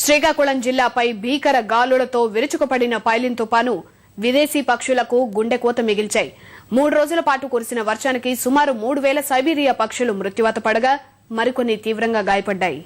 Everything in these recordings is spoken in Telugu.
శ్రీకాకుళం జిల్లాపై భీకర గాలులతో విరుచుకుపడిన పైలిన్ తుపాను విదేశీ పక్షులకు గుండెకోత మిగిల్చాయి. 3 రోజుల పాటు కురిసిన వర్షానికి సుమారు 3000 సైబీరియా పక్షులు మృత్యువాత పడగా మరికొన్ని తీవ్రంగా గాయపడ్డాయి.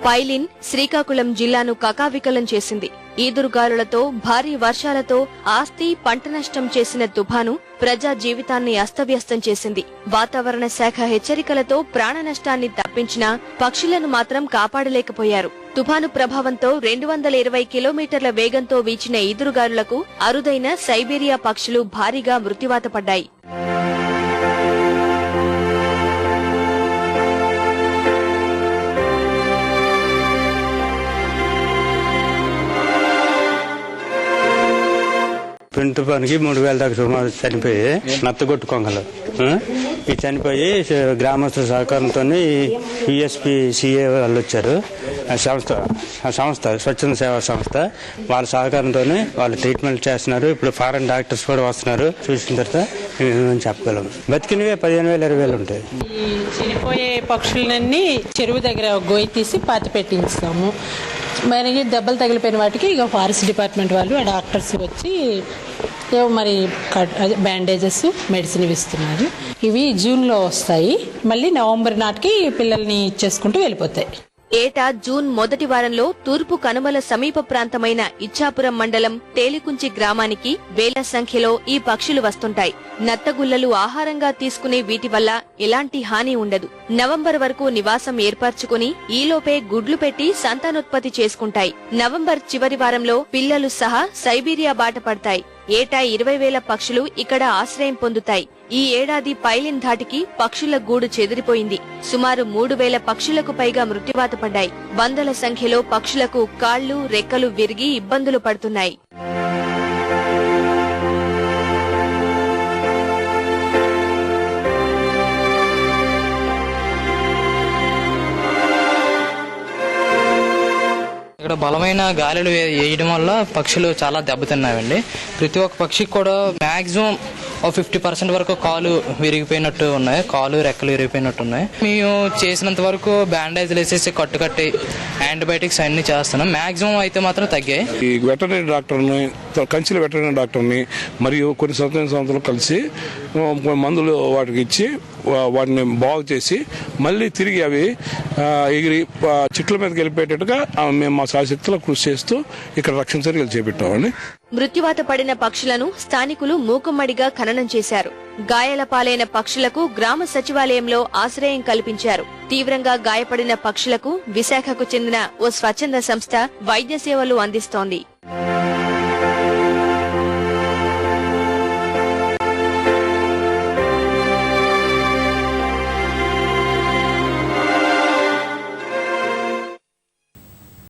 పైలిన్ శ్రీకాకుళం జిల్లాను కకావికలం చేసింది. ఈదురుగాలులతో భారీ వర్షాలతో ఆస్తి పంట నష్టం చేసిన తుఫాను ప్రజా జీవితాన్ని అస్తవ్యస్తం చేసింది. వాతావరణ శాఖ హెచ్చరికలతో ప్రాణ నష్టాన్ని తప్పించినా పక్షులను మాత్రం కాపాడలేకపోయారు. తుఫాను ప్రభావంతో 220 కిలోమీటర్ల వేగంతో వీచిన ఈదురుగాలులకు అరుదైన సైబీరియా పక్షులు భారీగా మృత్యువాత పడ్డాయి. తుఫానికి 3000 దాకా సుమారు చనిపోయి నత్తగొట్టు కొంగలు ఈ చనిపోయి గ్రామస్తుల సహకారంతో ఈఎస్పీ సిఏ వాళ్ళు వచ్చారు. సంస్థ స్వచ్ఛంద సేవా సంస్థ వాళ్ళ సహకారంతో వాళ్ళు ట్రీట్మెంట్ చేస్తున్నారు. ఇప్పుడు ఫారెన్ డాక్టర్స్ కూడా వస్తున్నారు. చూసిన తర్వాత మేము చెప్పగలం. బతికినవే 15,000 20,000 ఉంటాయి. ఈ చనిపోయే పక్షులన్నీ చెరువు దగ్గర గొయ్యి తీసి పాతి పెట్టించాము. మనకి దెబ్బలు తగిలిపోయిన వాటికి ఇక ఫారెస్ట్ డిపార్ట్మెంట్ వాళ్ళు ఆ డాక్టర్స్ వచ్చి మరి బ్యాండేజెస్ మెడిసిన్ ఇస్తున్నారు. ఇవి జూన్లో వస్తాయి. మళ్ళీ నవంబర్ నాటికి పిల్లల్ని ఇచ్చేసుకుంటూ వెళ్ళిపోతాయి. ఏటా జూన్ మొదటి వారంలో తూర్పు కనుమల సమీప ప్రాంతమైన ఇచ్చాపురం మండలం తేలికుంచి గ్రామానికి వేల సంఖ్యలో ఈ పక్షులు వస్తుంటాయి. నత్తగుల్లలు ఆహారంగా తీసుకునే వీటి వల్ల ఎలాంటి హాని ఉండదు. నవంబర్ వరకు నివాసం ఏర్పరచుకుని ఈలోపే గుడ్లు పెట్టి సంతానోత్పత్తి చేసుకుంటాయి. నవంబర్ చివరి వారంలో పిల్లలు సహా సైబీరియా బాట పడతాయి. ఏటా 20,000 పక్షులు ఇక్కడ ఆశ్రయం పొందుతాయి. ఈ ఏడాది పైలిన్ ధాటికి పక్షుల గూడు చెదిరిపోయింది. సుమారు 3,000 పక్షులకు పైగా మృత్యువాత పడ్డాయి. వందల సంఖ్యలో పక్షులకు కాళ్లు రెక్కలు విరిగి ఇబ్బందులు పడుతున్నాయి. ఇక్కడ బలమైన గాలులు వేయడం వల్ల పక్షులు చాలా దెబ్బతిన్నాయండి. ప్రతి ఒక్క పక్షికి కూడా మాక్సిమం 50% వరకు కాలు విరిగిపోయినట్టు ఉన్నాయి. కాలు రెక్కలు విరిగిపోయినట్టు ఉన్నాయి. మేము చేసినంత వరకు బ్యాండేజ్లు వేసేసి కట్టుకట్టి యాంటీబయాటిక్స్ అన్ని చేస్తున్నాం. మాక్సిమం అయితే మాత్రం తగ్గాయి. ఈ వెటర్నరీ డాక్టర్ని, కంచెల వెటర్నరీ డాక్టర్ని మరియు కొన్ని సంస్థలు కలిసి మందులు వాటికి ఇచ్చి వాటిని బాగు చేసి మళ్ళీ తిరిగి అవి ఎగిరి చెట్ల మీదకి వెళ్ళిపోయేటట్టుగా మేము మా శాశక్తిలో కృషి చేస్తూ ఇక్కడ రక్షణ చర్యలు చేపట్టామండి. మృత్యువాత పడిన పక్షులను స్థానికులు మూకుమ్మడిగా ఖననం చేశారు. గాయాల పాలైన పక్షులకు గ్రామ సచివాలయంలో ఆశ్రయం కల్పించారు. తీవ్రంగా గాయపడిన పక్షులకు విశాఖకు చెందిన ఓ స్వచ్ఛంద సంస్థ వైద్య సేవలు అందిస్తోంది.